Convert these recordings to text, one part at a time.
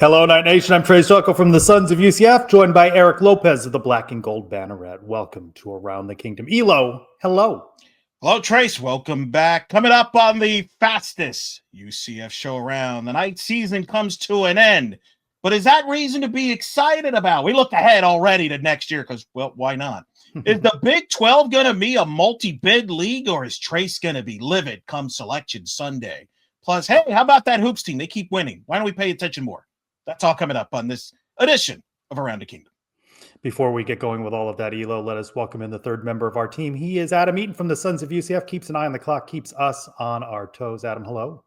Hello, Night Nation. I'm Trylko from the Sons of UCF, joined by Eric Lopez of the Black and Gold Banneret. Welcome to Around the Kingdom. Elo, hello. Hello, Trace. Welcome back. Coming up on the fastest UCF show around, the night season comes to an end. But is that reason to be excited about? We look ahead already to next year because, well, why not? Is the Big 12 going to be a multi-bid league, or is Trace going to be livid come Selection Sunday? Plus, hey, how about that Hoops team? They keep winning. Why don't we pay attention more? That's all coming up on this edition of Around the Kingdom. Before we get going with all of that, Elo, let us welcome in the third member of our team. He is Adam Eaton from the Sons of UCF, keeps an eye on the clock, keeps us on our toes. Adam, hello.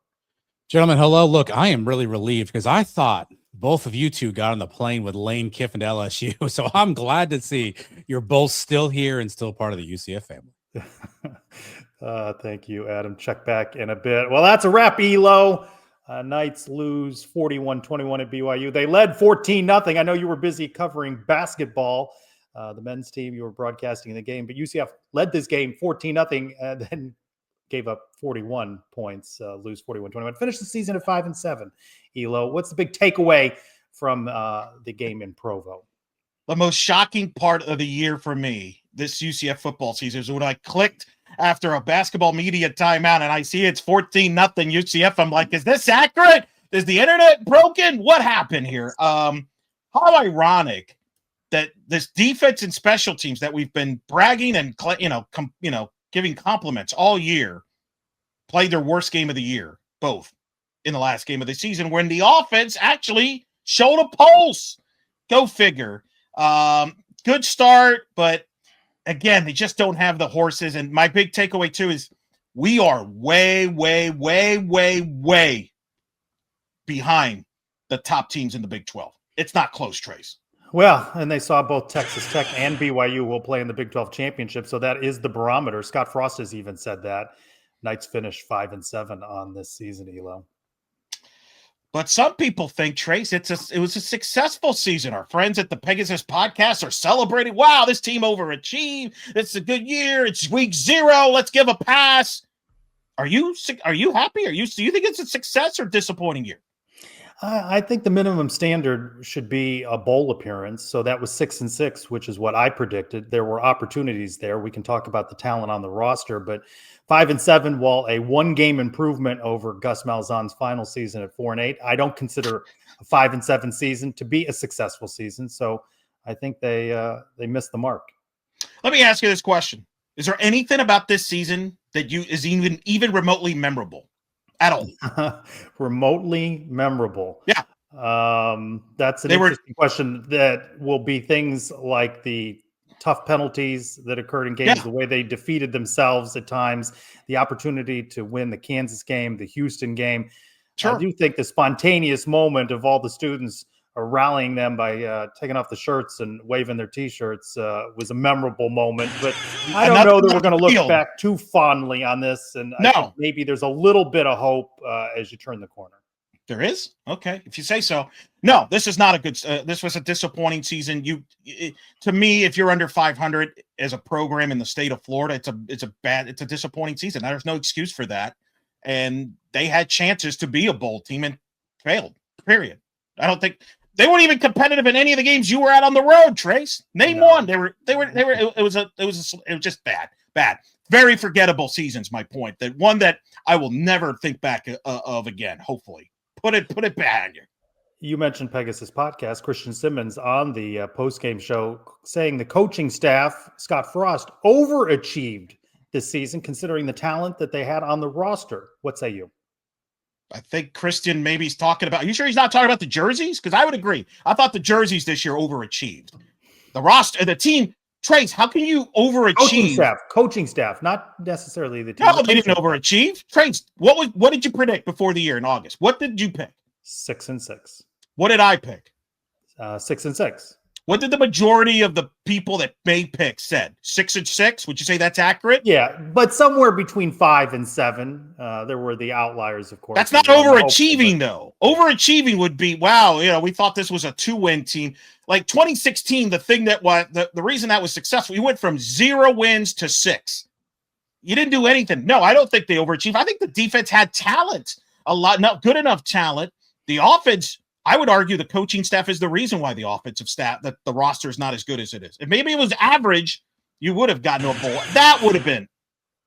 Gentlemen, hello. Look, I am really relieved because I thought both of you two got on the plane with Lane Kiffin to LSU. So I'm glad to see you're both still here and still part of the UCF family. Thank you, Adam. Check back in a bit. Well, that's a wrap, Elo. Knights lose 41-21 at BYU. They led 14-0. I know you were busy covering basketball, the men's team. You were broadcasting the game, but UCF led this game 14-0 and then gave up 41 points, lose 41-21. Finished the season at 5-7. Elo, what's the big takeaway from the game in Provo? The most shocking part of the year for me this UCF football season is when I clicked after a basketball media timeout and I see it's 14-0 UCF. I'm like, is this accurate? Is the internet broken? What happened here? How ironic that this defense and special teams that we've been bragging and giving compliments all year played their worst game of the year, both in the last game of the season, when the offense actually showed a pulse. Go figure. Good start, but again, they just don't have the horses. And my big takeaway, too, is we are way, way, way, way, way behind the top teams in the Big 12. It's not close, Trace. Well, and they saw both Texas Tech and BYU will play in the Big 12 championship, so that is the barometer. Scott Frost has even said that. Knights finished 5-7 on this season, Elo. But some people think, Trace, it was a successful season. Our friends at the Pegasus podcast are celebrating. Wow, this team overachieved. It's a good year. It's week 0. Let's give a pass. Are you happy? Do you think it's a success or disappointing year? I think the minimum standard should be a bowl appearance. So that was 6-6, which is what I predicted. There were opportunities there. We can talk about the talent on the roster, but 5-7, while a one-game improvement over Gus Malzahn's final season at 4-8, I don't consider a 5-7 season to be a successful season. So I think they missed the mark. Let me ask you this question: is there anything about this season that is even remotely memorable at all? Remotely memorable? Yeah. That's an interesting question. That will be things like the tough penalties that occurred in games, the way they defeated themselves at times, the opportunity to win the Kansas game, the Houston game. Sure. I do think the spontaneous moment of all the students rallying them by taking off the shirts and waving their T-shirts was a memorable moment. But I don't know that we're going to look back too fondly on this. And I think maybe there's a little bit of hope as you turn the corner. There is? Okay, if you say so. No, this is not a good this was a disappointing season. To me, if you're under 500 as a program in the state of Florida, it's a disappointing season. There's no excuse for that. And they had chances to be a bowl team and failed. Period. I don't think they weren't even competitive in any of the games you were at on the road, Trace. Name one. They were it was just bad. Very forgettable seasons, my point. That one that I will never think back of again, hopefully. Put it behind you. You mentioned Pegasus podcast. Christian Simmons on the post-game show saying the coaching staff, Scott Frost, overachieved this season considering the talent that they had on the roster. What say you? I think Christian maybe he's talking about – are you sure he's not talking about the jerseys? Because I would agree. I thought the jerseys this year overachieved. The roster – the team – Trace, how can you overachieve? Coaching staff, not necessarily the team. No, they didn't overachieve. Trace, what did you predict before the year in August? What did you pick? 6-6. What did I pick? 6-6. What did the majority of the people that made picks said? 6-6? Would you say that's accurate? Yeah, but somewhere between 5 and 7. There were the outliers, of course. That's not overachieving, though. Overachieving would be, wow, we thought this was a 2-win team. Like 2016, the thing that was the reason that was successful, you went from 0 wins to 6. You didn't do anything. No, I don't think they overachieved. I think the defense had talent, not good enough talent. The offense I would argue the coaching staff is the reason why the offensive staff, that the roster is not as good as it is. If maybe it was average, you would have gotten to a bowl. That would have been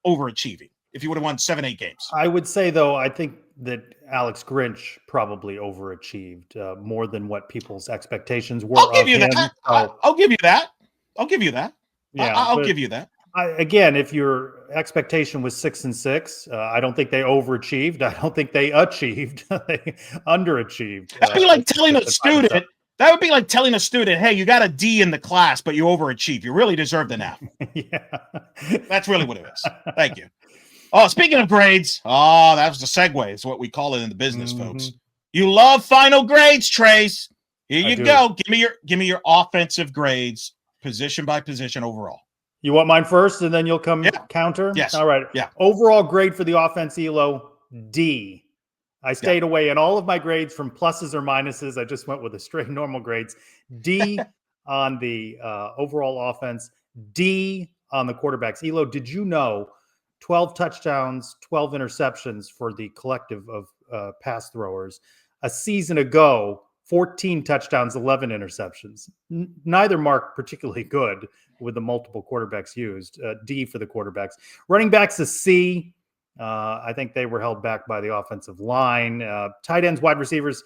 overachieving if you would have won 7-8 games. I would say, though, I think that Alex Grinch probably overachieved more than what people's expectations were. I'll give you that. I'll give you that. I'll give you that. Yeah, I'll give you that. Again, if your expectation was 6-6, I don't think they overachieved. I don't think they achieved. They underachieved. That'd be like telling a student. That would be like telling a student, "Hey, you got a D in the class, but you overachieved. You really deserved an F." Yeah, that's really what it is. Thank you. Oh, speaking of grades, that was the segue. Is what we call it in the business, folks. You love final grades, Trace. Here you go. Give me your offensive grades, position by position overall. You want mine first, and then you'll come counter? Yes. All right. Yeah. Overall grade for the offense, Elo, D. I stayed away in all of my grades from pluses or minuses. I just went with the straight normal grades. D on the overall offense, D on the quarterbacks. Elo, did you know 12 touchdowns, 12 interceptions for the collective of pass throwers? A season ago, 14 touchdowns, 11 interceptions. Neither mark particularly good with the multiple quarterbacks used. D for the quarterbacks. Running backs, a C. I think they were held back by the offensive line. Tight ends, wide receivers,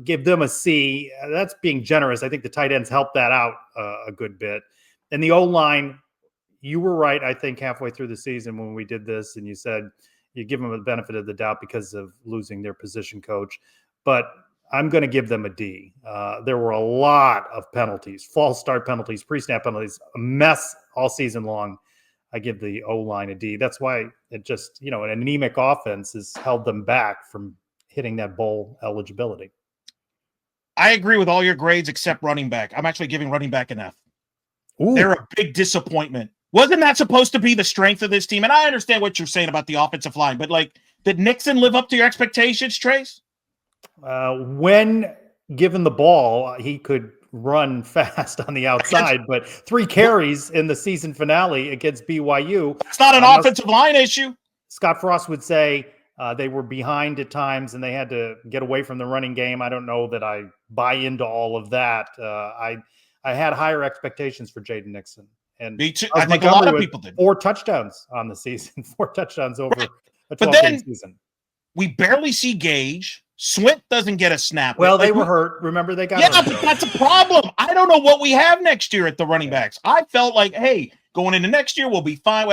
give them a C. That's being generous. I think the tight ends helped that out a good bit. And the O-line, you were right, I think, halfway through the season when we did this, and you said you give them the benefit of the doubt because of losing their position coach. But I'm going to give them a D. There were a lot of penalties, false start penalties, pre-snap penalties, a mess all season long. I give the O-line a D. That's why it just, an anemic offense has held them back from hitting that bowl eligibility. I agree with all your grades except running back. I'm actually giving running back an F. Ooh. They're a big disappointment. Wasn't that supposed to be the strength of this team? And I understand what you're saying about the offensive line, but did Nixon live up to your expectations, Trace? When given the ball, he could run fast on the outside, but 3 carries in the season finale against BYU. It's not an offensive line issue. Scott Frost would say they were behind at times and they had to get away from the running game. I don't know that I buy into all of that. I had higher expectations for Jaden Nixon. And me too. I think a lot of people did. 4 touchdowns on the season, 4 touchdowns over a 12-game season. We barely see Gage. Swint doesn't get a snap. Well, they were hurt. Remember, they got hurt. But that's a problem. I don't know what we have next year at the running backs. I felt like, hey, going into next year, we'll be fine.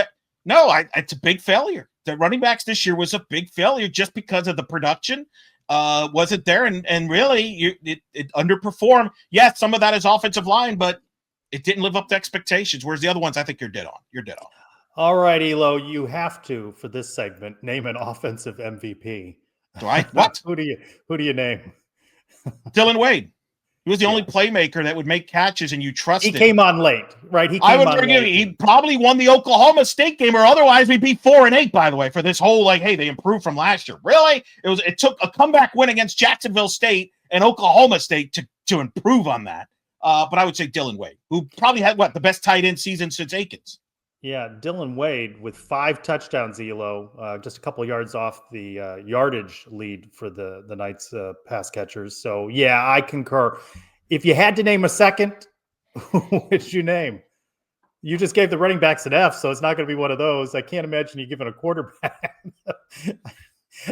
No, it's a big failure. The running backs this year was a big failure just because of the production wasn't there. And really, it underperformed. Yes, some of that is offensive line, but it didn't live up to expectations. Whereas the other ones, I think you're dead on. You're dead on. All right, Elo, you have to, for this segment, name an offensive MVP. Do I? What? Who do you name? Dylan Wade. He was the only playmaker that would make catches, and you trusted. He came on late, right? He probably won the Oklahoma State game, or otherwise we'd be 4-8. By the way, for this whole hey, they improved from last year. Really, it took a comeback win against Jacksonville State and Oklahoma State to improve on that. But I would say Dylan Wade, who probably had the best tight end season since Akins. Yeah, Dylan Wade with 5 touchdowns, Elo, just a couple of yards off the yardage lead for the Knights pass catchers. So, yeah, I concur. If you had to name a second, who would you name? You just gave the running backs an F, so it's not going to be one of those. I can't imagine you giving a quarterback.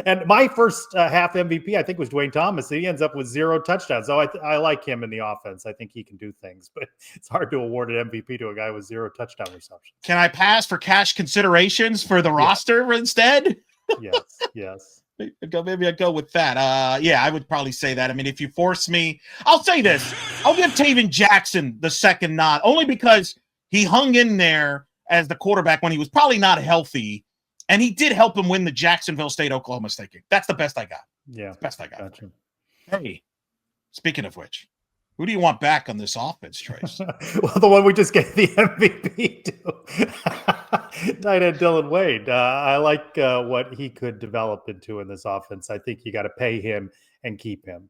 And my first half MVP, I think, was Dwayne Thomas. He ends up with 0 touchdowns. So I like him in the offense. I think he can do things, but it's hard to award an MVP to a guy with 0 touchdown receptions. Can I pass for cash considerations for the roster instead? Yes. Maybe I'd go with that. I would probably say that. I mean, if you force me, I'll say this. I'll give Taven Jackson the second nod, only because he hung in there as the quarterback when he was probably not healthy. And he did help him win the Jacksonville State-Oklahoma State game. That's the best I got. Yeah. Best I got. Gotcha. Hey, speaking of which, who do you want back on this offense, Trace? Well, the one we just gave the MVP to. Tight end Dylan Wade. I like what he could develop into in this offense. I think you got to pay him and keep him.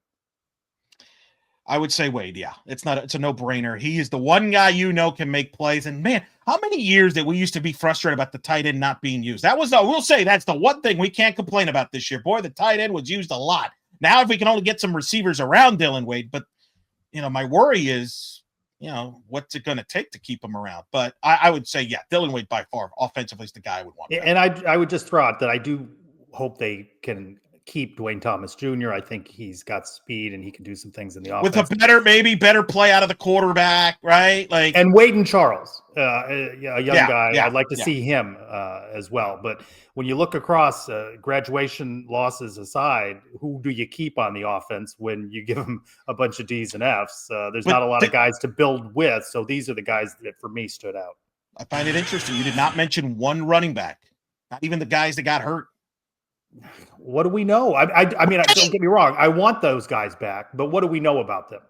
I would say Wade, yeah. It's a no-brainer. He is the one guy can make plays. And man, how many years that we used to be frustrated about the tight end not being used? We'll say that's the one thing we can't complain about this year. Boy, the tight end was used a lot. Now, if we can only get some receivers around Dylan Wade, but my worry is, what's it going to take to keep him around? But I would say, yeah, Dylan Wade by far offensively is the guy I would want. And I would just throw out that I do hope they can keep Dwayne Thomas Jr. I think he's got speed and he can do some things in the offense. With a better play out of the quarterback, right? And Waden Charles, a young guy. Yeah, I'd like to see him as well. But when you look across graduation losses aside, who do you keep on the offense when you give them a bunch of D's and F's? There's not a lot of guys to build with. So these are the guys that for me stood out. I find it interesting. You did not mention one running back, not even the guys that got hurt. What do we know? I mean, don't get me wrong. I want those guys back, but what do we know about them?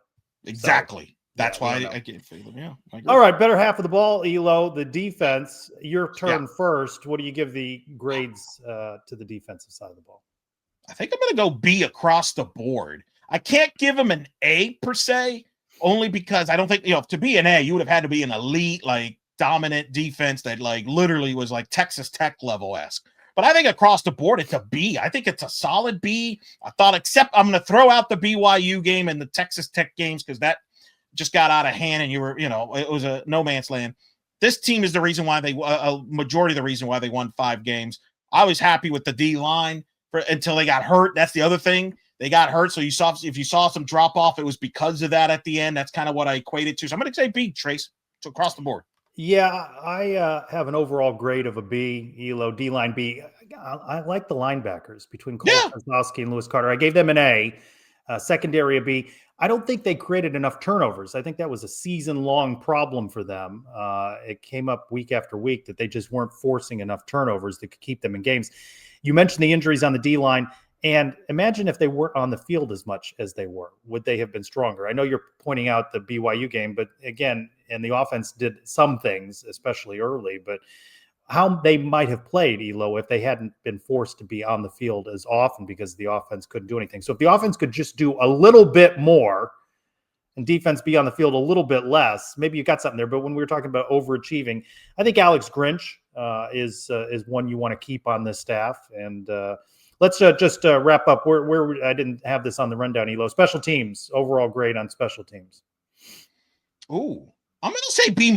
Exactly. So, that's why I can't feel them. Yeah. All right. Better half of the ball, Elo. The defense, your turn first. What do you give the grades to the defensive side of the ball? I think I'm going to go B across the board. I can't give them an A per se, only because I don't think, to be an A, you would have had to be an elite, dominant defense that literally was Texas Tech level-esque. But I think across the board, it's a B. I think it's a solid B. I thought, except I'm going to throw out the BYU game and the Texas Tech games because that just got out of hand and you were, it was a no man's land. This team is the reason why a majority of the reason why they won 5 games. I was happy with the D line until they got hurt. That's the other thing. They got hurt. So if you saw some drop off, it was because of that at the end. That's kind of what I equated to. So I'm going to say B, Trace. So across the board. Yeah, I have an overall grade of a B, Elo, D-line B. I like the linebackers between Cole Kozlowski and Lewis Carter. I gave them an A, secondary a B. I don't think they created enough turnovers. I think that was a season-long problem for them. It came up week after week that they just weren't forcing enough turnovers that could keep them in games. You mentioned the injuries on the D-line. And imagine if they weren't on the field as much as they were. Would they have been stronger? I know you're pointing out the BYU game, but again, and the offense did some things, especially early, but how they might have played, Elo, if they hadn't been forced to be on the field as often because the offense couldn't do anything. So if the offense could just do a little bit more and defense be on the field a little bit less, maybe you got something there. But when we were talking about overachieving, I think Alex Grinch is one you want to keep on this staff. And let's just wrap up. Where I didn't have this on the rundown, Elo. Special teams, overall grade on special teams. Ooh, I'm going to say B-.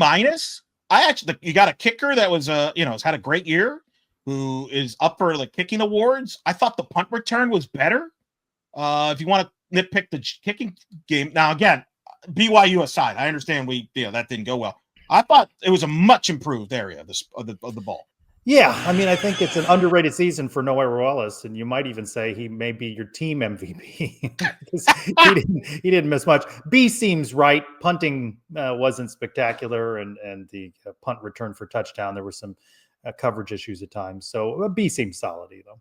You got a kicker that was, has had a great year, who is up for kicking awards. I thought the punt return was better. If you want to nitpick the kicking game, now again, BYU aside, I understand that didn't go well. I thought it was a much improved area of the ball. Yeah, I mean, I think it's an underrated season for Noah Ruelas, and you might even say he may be your team MVP because he didn't miss much. B seems right. Punting wasn't spectacular, and the punt return for touchdown, there were some coverage issues at times. So B seems solid, though.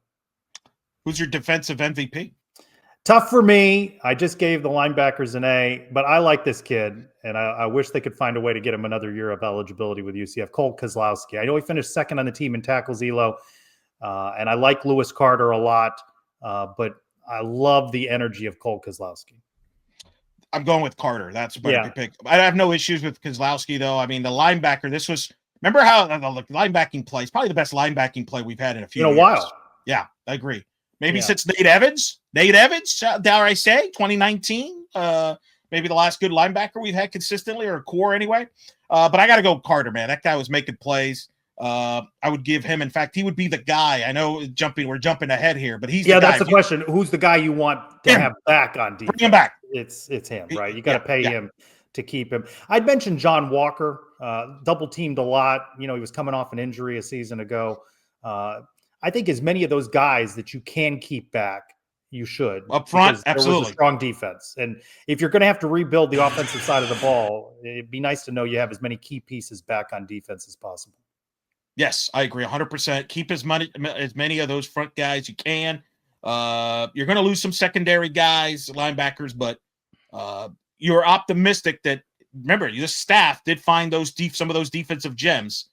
Who's your defensive MVP? Tough for me. I just gave the linebackers an A, but I like this kid, and I wish they could find a way to get him another year of eligibility with UCF. Cole Kozlowski. I know he finished second on the team in tackles, Elo, and I like Lewis Carter a lot, but I love the energy of Cole Kozlowski. I'm going with Carter. That's a pick. I have no issues with Kozlowski, though. I mean, the linebacker, remember how the linebacking play is probably the best linebacking play we've had in a few years. While. Yeah, I agree. Maybe since Nate Evans, dare I say, 2019, maybe the last good linebacker we've had consistently, or core anyway. But I got to go Carter, man. That guy was making plays. I would give him, in fact, he would be the guy. I know we're jumping ahead here, but he's the guy. That's the question. Who's the guy you want to have back on defense? Bring him back. It's him, right? You got to pay him to keep him. I'd mentioned John Walker, double teamed a lot. He was coming off an injury a season ago. I think as many of those guys that you can keep back, you should. Up front, absolutely. There was a strong defense. And if you're going to have to rebuild the offensive side of the ball, it'd be nice to know you have as many key pieces back on defense as possible. Yes, I agree 100%. Keep as many of those front guys you can. You're going to lose some secondary guys, linebackers, but you're optimistic that, remember, this staff did find some of those defensive gems.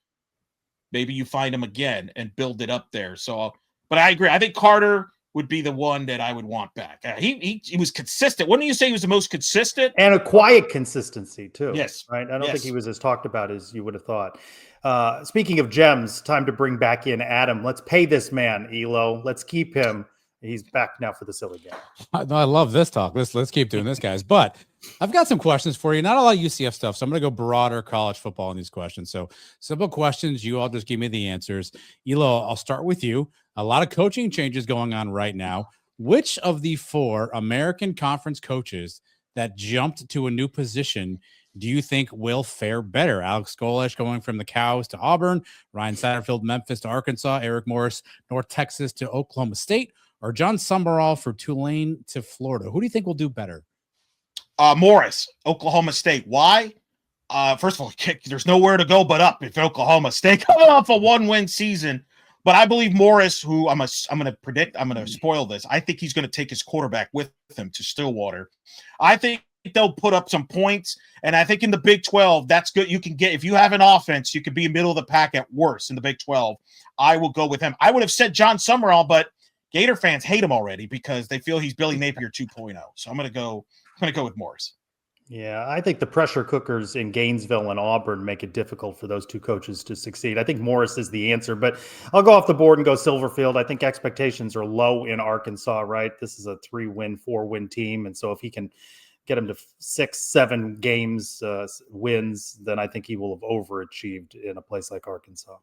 Maybe you find him again and build it up there. So, but I agree. I think Carter would be the one that I would want back. He was consistent. Wouldn't you say he was the most consistent? And a quiet consistency too. Yes. Right. I don't think he was as talked about as you would have thought. Speaking of gems, time to bring back in Adam. Let's pay this man, Elo. Let's keep him. he's back now for the silly game. I love this talk. Let's keep doing this, guys. But I've got some questions for you. Not a lot of UCF stuff, so I'm going to go broader college football in these questions. So simple questions. You all just give me the answers. Elo, I'll start with you. A lot of coaching changes going on right now. Which of the 4 American Conference coaches that jumped to a new position do you think will fare better? Alex Golesh going from the Cows to Auburn, Ryan Satterfield, Memphis to Arkansas, Eric Morris, North Texas to Oklahoma State, or John Summerall for Tulane to Florida? Who do you think will do better? Morris, Oklahoma State. Why? First of all, there's nowhere to go but up if Oklahoma State coming off a 1-win season. But I believe Morris, who I'm going to predict, I'm going to spoil this. I think he's going to take his quarterback with him to Stillwater. I think they'll put up some points, and I think in the Big 12, that's good. You can get, if you have an offense, you could be middle of the pack at worst in the Big 12. I will go with him. I would have said John Summerall, but Gator fans hate him already because they feel he's Billy Napier 2.0. So I'm going to go with Morris. Yeah, I think the pressure cookers in Gainesville and Auburn make it difficult for those 2 coaches to succeed. I think Morris is the answer, but I'll go off the board and go Silverfield. I think expectations are low in Arkansas, right? This is a 3-win, 4-win team. And so if he can get him to 6-7 games wins, then I think he will have overachieved in a place like Arkansas.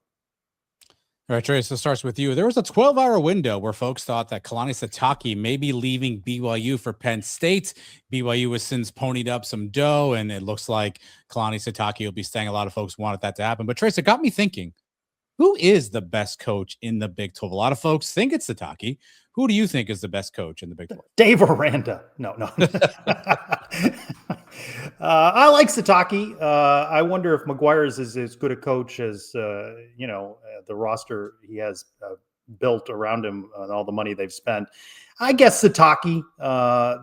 All right, Trey, so it starts with you. There was a 12-hour window where folks thought that Kalani Sitake may be leaving BYU for Penn State. BYU has since ponied up some dough, and it looks like Kalani Sitake will be staying. A lot of folks wanted that to happen. But, Trace, it got me thinking, who is the best coach in the Big 12? A lot of folks think it's Sitake. Who do you think is the best coach in the Big 12? Dave Aranda. No. I like Sitake. I wonder if McGuire's is as good a coach as, the roster he has built around him and all the money they've spent. I guess Sitake,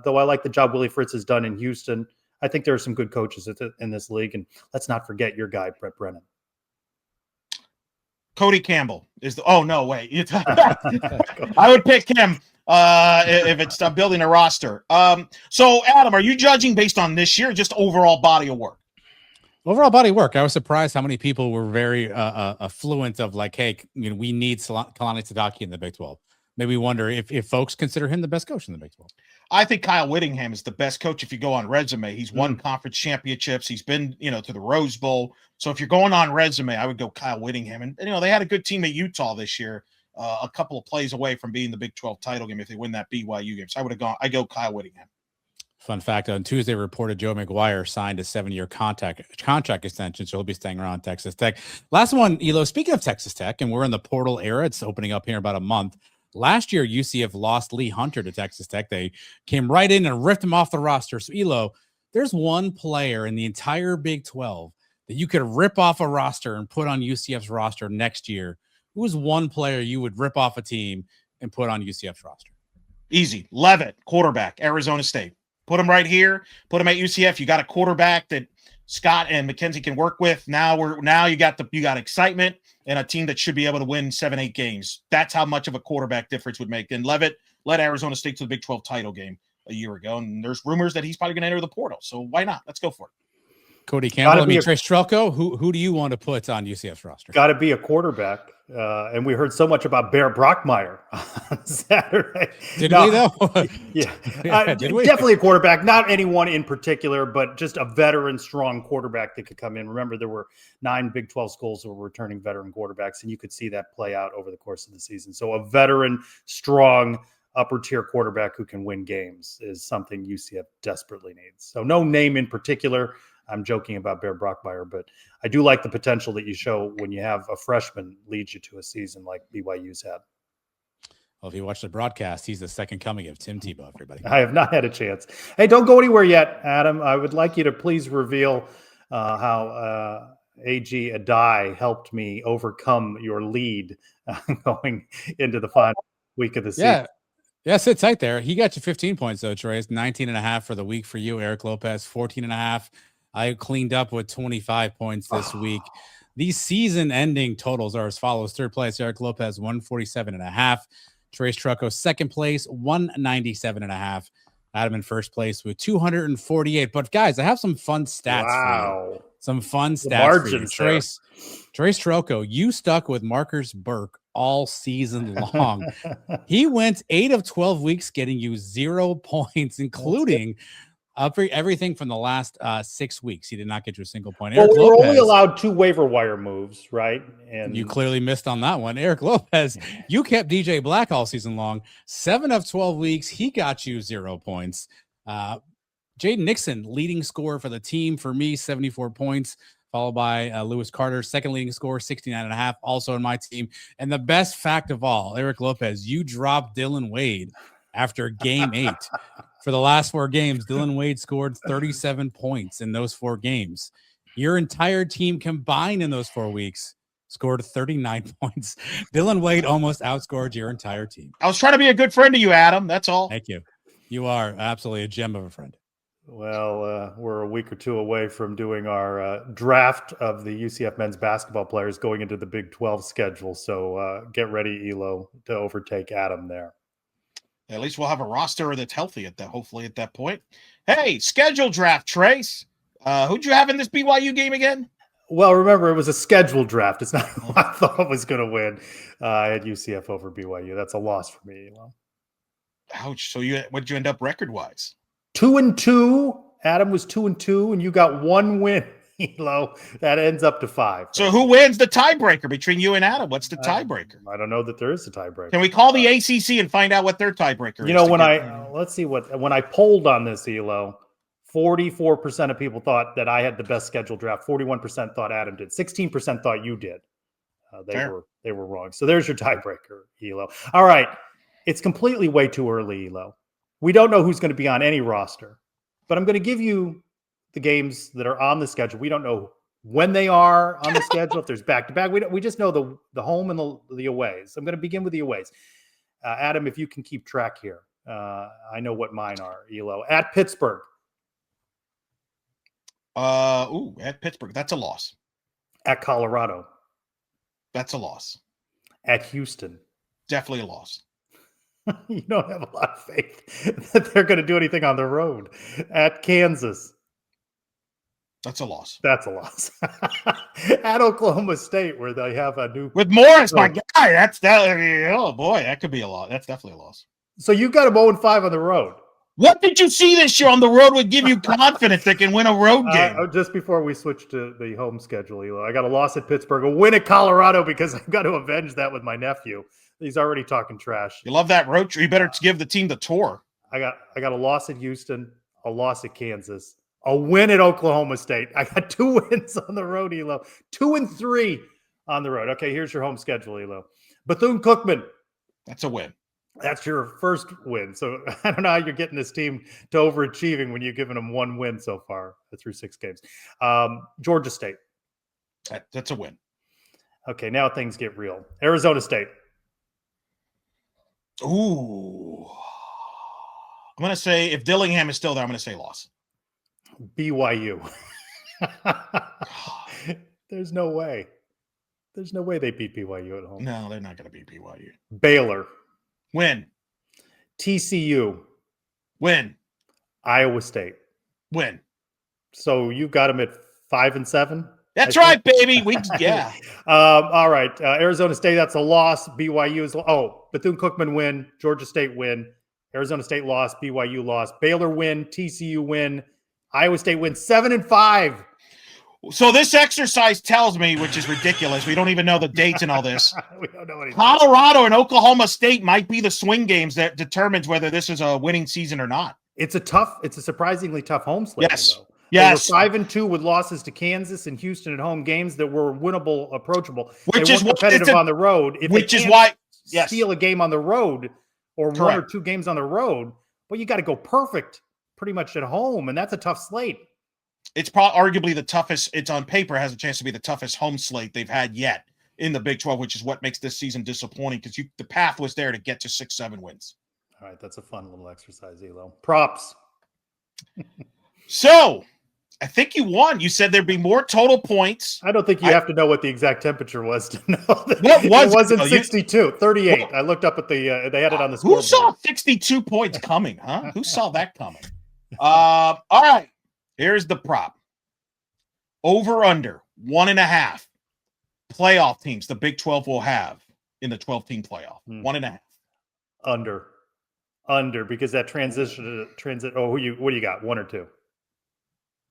though I like the job Willie Fritz has done in Houston. I think there are some good coaches in this league. And let's not forget your guy, Brett Brennan. Cody Campbell is the. Oh no, wait! I would pick him if it's building a roster. So Adam, are you judging based on this year, or just overall body of work? Overall body of work. I was surprised how many people were very affluent of like, hey, we need Kalani Sitake in the Big 12. Maybe wonder if folks consider him the best coach in the Big 12. I think Kyle Whittingham is the best coach if you go on resume. He's won conference championships. He's been, to the Rose Bowl. So if you're going on resume, I would go Kyle Whittingham. And they had a good team at Utah this year, a couple of plays away from being the Big 12 title game if they win that BYU game. So I go Kyle Whittingham. Fun fact, on Tuesday, reported Joe McGuire signed a 7-year contract extension, so he'll be staying around Texas Tech. Last one, Elo, speaking of Texas Tech, and we're in the portal era, it's opening up here in about a month. Last year, UCF lost Lee Hunter to Texas Tech. They came right in and ripped him off the roster. So, Elo, there's one player in the entire Big 12 that you could rip off a roster and put on UCF's roster next year. Who is one player you would rip off a team and put on UCF's roster? Easy. Levitt, quarterback, Arizona State. Put him right here. Put him at UCF. You got a quarterback that Scott and McKenzie can work with. Now you got excitement and a team that should be able to win 7-8 games. That's how much of a quarterback difference would make. And Levitt led Arizona State to the Big 12 title game a year ago, and there's rumors that he's probably going to enter the portal. So why not? Let's go for it. Cody Campbell, Trace Trylko. Who do you want to put on UCF's roster? Got to be a quarterback. And we heard so much about Bear Brockmeyer on Saturday. We though? Yeah. Did we? Definitely a quarterback. Not anyone in particular, but just a veteran, strong quarterback that could come in. Remember, there were 9 Big 12 schools that were returning veteran quarterbacks, and you could see that play out over the course of the season. So a veteran, strong, upper-tier quarterback who can win games is something UCF desperately needs. So no name in particular. I'm joking about Bear Brockmeyer, but I do like the potential that you show when you have a freshman lead you to a season like BYU's had. Well, if you watch the broadcast, he's the second coming of Tim Tebow, everybody. I have not had a chance. Hey, don't go anywhere yet, Adam. I would like you to please reveal how A.G. Adai helped me overcome your lead going into the final week of the season. Yeah, sit tight there. He got you 15 points, though, Trey. It's 19.5 for the week for you. Eric Lopez, 14.5. I cleaned up with 25 points this week. These season-ending totals are as follows. Third place, Eric Lopez, 147.5. Trace Trylko, second place, 197.5. Adam in first place with 248. But, guys, I have some fun stats for you. Some fun stats for you. Trace Trylko, you stuck with Marcus Burke all season long. He went 8 of 12 weeks, getting you 0 points, including everything from the last 6 weeks. He did not get you a single point. Well, Eric we were Lopez, only allowed 2 waiver wire moves, right? And you clearly missed on that one. Eric Lopez, you kept DJ Black all season long. 7 of 12 weeks, he got you 0 points. Jaden Nixon, leading scorer for the team for me, 74 points, followed by Lewis Carter, second leading scorer, 69.5, also in my team. And the best fact of all, Eric Lopez, you dropped Dylan Wade after game 8. For the last 4 games, Dylan Wade scored 37 points in those 4 games. Your entire team combined in those 4 weeks scored 39 points. Dylan Wade almost outscored your entire team. I was trying to be a good friend to you, Adam. That's all. Thank you. You are absolutely a gem of a friend. Well, we're a week or 2 away from doing our draft of the UCF men's basketball players going into the Big 12 schedule. So get ready, Elo, to overtake Adam there. At least we'll have a roster that's healthy hopefully at that point. Hey, schedule draft, Trace. Who'd you have in this BYU game again? Well, remember, it was a scheduled draft. It's not who I thought was going to win. I had UCF over BYU. That's a loss for me, Elo. Ouch. So what'd you end up record-wise? 2-2. Adam was 2-2, and you got 1 win, Elo. That ends up to 5. So who wins the tiebreaker between you and Adam? What's the tiebreaker? I don't know that there is a tiebreaker. Can we call the ACC and find out what their tiebreaker is? You know, when I polled on this, Elo, 44% of people thought that I had the best scheduled draft. 41% thought Adam did. 16% thought you did. They were wrong. So there's your tiebreaker, Elo. All right. It's completely way too early, Elo. We don't know who's going to be on any roster, but I'm going to give you the games that are on the schedule. We don't know when they are on the schedule, if there's back-to-back. We just know the home and the aways. I'm going to begin with the aways. Adam, if you can keep track here. I know what mine are, Elo. At Pittsburgh. At Pittsburgh. That's a loss. At Colorado. That's a loss. At Houston. Definitely a loss. You don't have a lot of faith that they're going to do anything on the road. At Kansas. That's a loss. That's a loss. At Oklahoma State, where they have a new with Morris, my guy. Oh boy, that could be a loss. That's definitely a loss. So you got them 0-5 on the road. What did you see this year on the road would give you confidence they can win a road game? Just before we switch to the home schedule, Elo, I got a loss at Pittsburgh, a win at Colorado because I've got to avenge that with my nephew. He's already talking trash. You love that road trip. You better give the team the tour. I got a loss at Houston, a loss at Kansas, a win at Oklahoma State. I got 2 wins on the road, Elo. 2 and 3 on the road. Okay, here's your home schedule, Elo. Bethune-Cookman. That's a win. That's your first win. So I don't know how you're getting this team to overachieving when you've given them 1 win so far through 6 games. Georgia State. That's a win. Okay, now things get real. Arizona State. Ooh. I'm going to say, if Dillingham is still there, I'm going to say loss. BYU. There's no way. There's no way they beat BYU at home. No, they're not going to beat BYU. Baylor. Win. TCU. Win. Iowa State. Win. So you got them at 5 and 7? That's right, baby. All right. Arizona State, that's a loss. BYU is Bethune-Cookman win. Georgia State win. Arizona State loss. BYU loss. Baylor win. TCU win. Iowa State win. 7 and 5. So this exercise tells me, which is ridiculous, we don't even know the dates and all this. We don't know anything. Colorado and Oklahoma State might be the swing games that determines whether this is a winning season or not. It's a surprisingly tough home slate. Yes. Though. Yes. They were 5 and 2 with losses to Kansas and Houston at home, games that were winnable, approachable. Which they is competitive on the road. Which is why steal a game on the road or Correct. 1 or 2 games on the road, but you got to go perfect pretty much at home, and that's a tough slate. It's arguably the toughest. It's on paper has a chance to be the toughest home slate they've had yet in the Big 12, which is what makes this season disappointing because the path was there to get to 6-7 wins. All right, that's a fun little exercise, Elo. Props. So, I think you won. You said there'd be more total points. I don't think you have to know what the exact temperature was to know that what was it wasn't 62, 38. Well, I looked up at they had it on the scoreboard. Who saw 62 points coming, huh? Who saw that coming? All right. Here's the prop. Over under 1.5 playoff teams the Big 12 will have in the 12-team playoff. 1.5. Under, because that transit. Oh, what do you got? 1 or 2?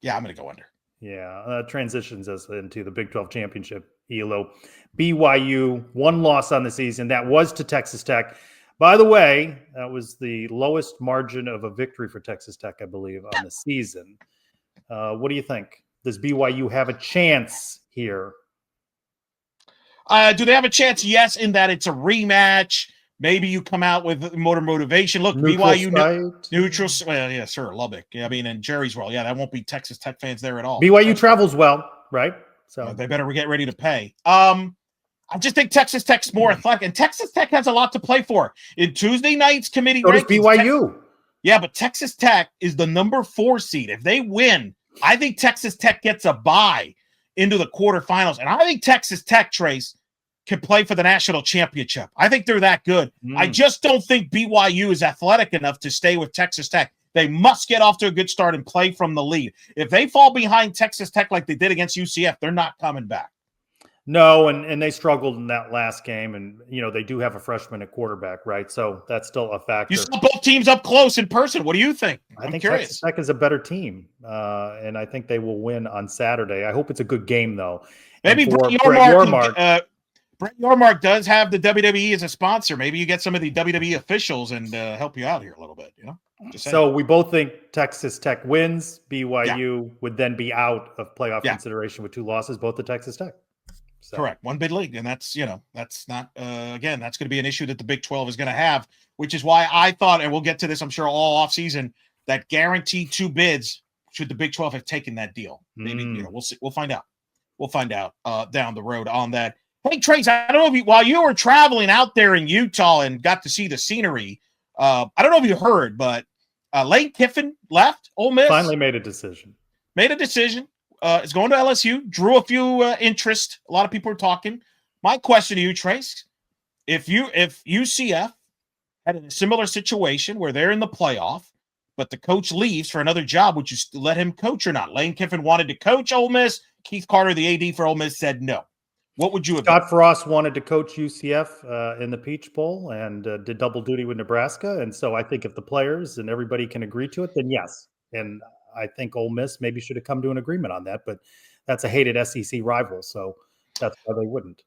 Yeah, I'm going to go under. Yeah, transitions us into the Big 12 championship. ELO, BYU, 1 loss on the season. That was to Texas Tech. By the way, that was the lowest margin of a victory for Texas Tech, I believe, on the season. What do you think? Does BYU have a chance here? Do they have a chance? Yes, in that it's a rematch. Maybe you come out with more motivation. Look, Neutral BYU neutral. Well, yeah, sure, Lubbock. Yeah, I mean, and Jerry's well. Yeah, that won't be Texas Tech fans there at all. BYU travels well, right? So they better get ready to pay. I just think Texas Tech's more athletic, and Texas Tech has a lot to play for. In Tuesday night's committee so does BYU. Yeah, but Texas Tech is the number 4 seed. If they win, I think Texas Tech gets a bye into the quarterfinals, and I think Texas Tech, Trace, can play for the national championship. I think they're that good. I just don't think BYU is athletic enough to stay with Texas Tech. They must get off to a good start and play from the lead. If they fall behind Texas Tech like they did against UCF, they're not coming back. No, and they struggled in that last game, and they do have a freshman at quarterback, right? So that's still a factor. You saw both teams up close in person. What do you think? I think curious. Texas Tech is a better team, and I think they will win on Saturday. I hope it's a good game, though. Maybe Brett Yormark does have the WWE as a sponsor. Maybe you get some of the WWE officials and help you out here a little bit. So we both think Texas Tech wins. BYU would then be out of playoff consideration with 2 losses, both to Texas Tech. So. Correct. 1 bid league. And that's not, again, that's going to be an issue that the Big 12 is going to have, which is why I thought, and we'll get to this, I'm sure, all offseason, that guaranteed 2 bids should the Big 12 have taken that deal. Maybe, we'll see. We'll find out. We'll find out down the road on that. Hey, Trace, I don't know while you were traveling out there in Utah and got to see the scenery, I don't know if you heard, but Lane Kiffin left Ole Miss. Finally made a decision. Is going to LSU, drew a few interest. A lot of people are talking. My question to you, Trace, if UCF had a similar situation where they're in the playoff, but the coach leaves for another job, would you let him coach or not? Lane Kiffin wanted to coach Ole Miss. Keith Carter, the AD for Ole Miss, said no. What would you have done? Scott Frost wanted to coach UCF in the Peach Bowl and did double duty with Nebraska. And so I think if the players and everybody can agree to it, then yes. And I think Ole Miss maybe should have come to an agreement on that, but that's a hated SEC rival, so that's why they wouldn't.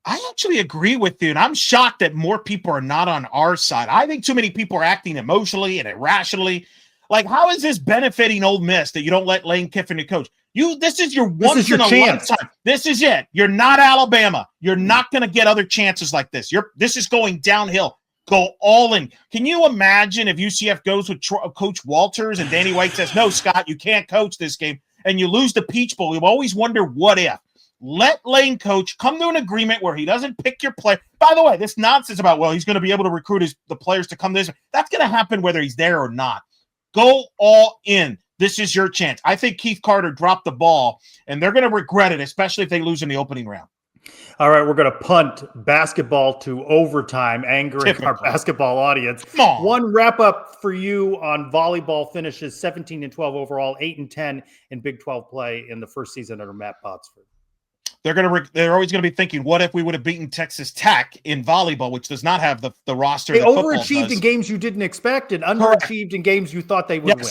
I actually agree with you, and I'm shocked that more people are not on our side. I think too many people are acting emotionally and irrationally. Like, how is this benefiting Ole Miss that you don't let Lane Kiffin coach? This is your once in a lifetime. This is it. You're not Alabama. You're not going to get other chances like this. This is going downhill. Go all in. Can you imagine if UCF goes with Coach Walters and Danny White says, no, Scott, you can't coach this game, and you lose the Peach Bowl? You always wonder what if. Let Lane coach, come to an agreement where he doesn't pick your play. By the way, this nonsense about, he's going to be able to recruit the players to come to this, that's going to happen whether he's there or not. Go all in. This is your chance. I think Keith Carter dropped the ball, and they're going to regret it, especially if they lose in the opening round. All right, we're going to punt basketball to overtime, angering our basketball audience. One wrap-up for you on volleyball finishes 17-12 overall, 8-10 in Big 12 play in the first season under Matt Botsford. They're always going to be thinking, what if we would have beaten Texas Tech in volleyball, which does not have the roster. They overachieved in games you didn't expect and underachieved in games you thought they would win.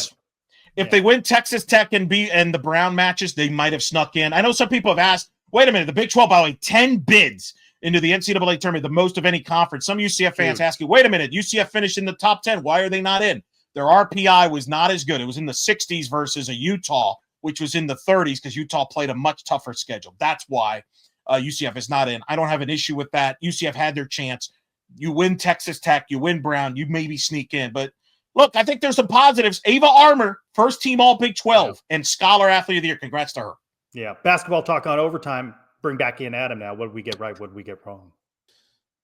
If they win Texas Tech and the Brown matches, they might have snuck in. I know some people have asked, wait a minute, the Big 12, by the way, 10 bids into the NCAA tournament, the most of any conference. Some UCF fans ask you, wait a minute, UCF finished in the top 10. Why are they not in? Their RPI was not as good. It was in the 60s versus a Utah, which was in the 30s because Utah played a much tougher schedule. That's why UCF is not in. I don't have an issue with that. UCF had their chance. You win Texas Tech, you win Brown, you maybe sneak in. But look, I think there's some positives. Ava Armour, first team All Big 12 and Scholar Athlete of the Year. Congrats to her. Yeah, basketball talk on overtime. Bring back in Adam now. What did we get right? What did we get wrong?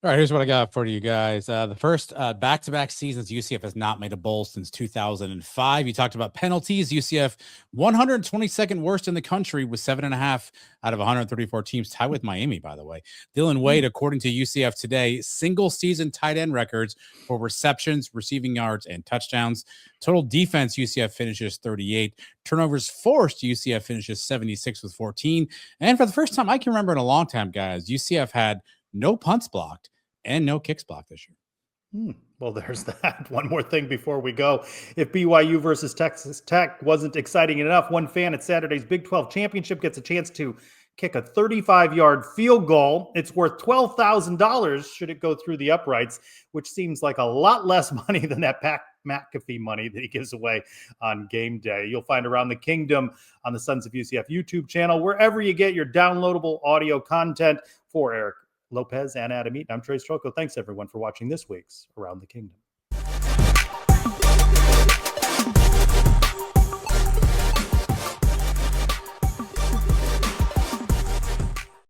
All right, here's what I got for you guys. The first back-to-back seasons, UCF has not made a bowl since 2005. You talked about penalties. UCF 122nd worst in the country with 7.5 out of 134 teams, tied with Miami, by the way. Dylan Wade, according to UCF Today, single-season tight end records for receptions, receiving yards, and touchdowns. Total defense, UCF finishes 38. Turnovers forced, UCF finishes 76 with 14. And for the first time I can remember in a long time, guys, UCF had no punts blocked and no kicks blocked this year. Well, there's that. One more thing before we go. If BYU versus Texas Tech wasn't exciting enough, one fan at Saturday's Big 12 championship gets a chance to kick a 35-yard field goal. It's worth $12,000 should it go through the uprights, which seems like a lot less money than that McAfee money that he gives away on game day. You'll find Around the Kingdom on the Sons of UCF YouTube channel, wherever you get your downloadable audio content. For Eric Lopez and Adam Eaton, I'm Trylko. Thanks, everyone, for watching this week's Around the Kingdom.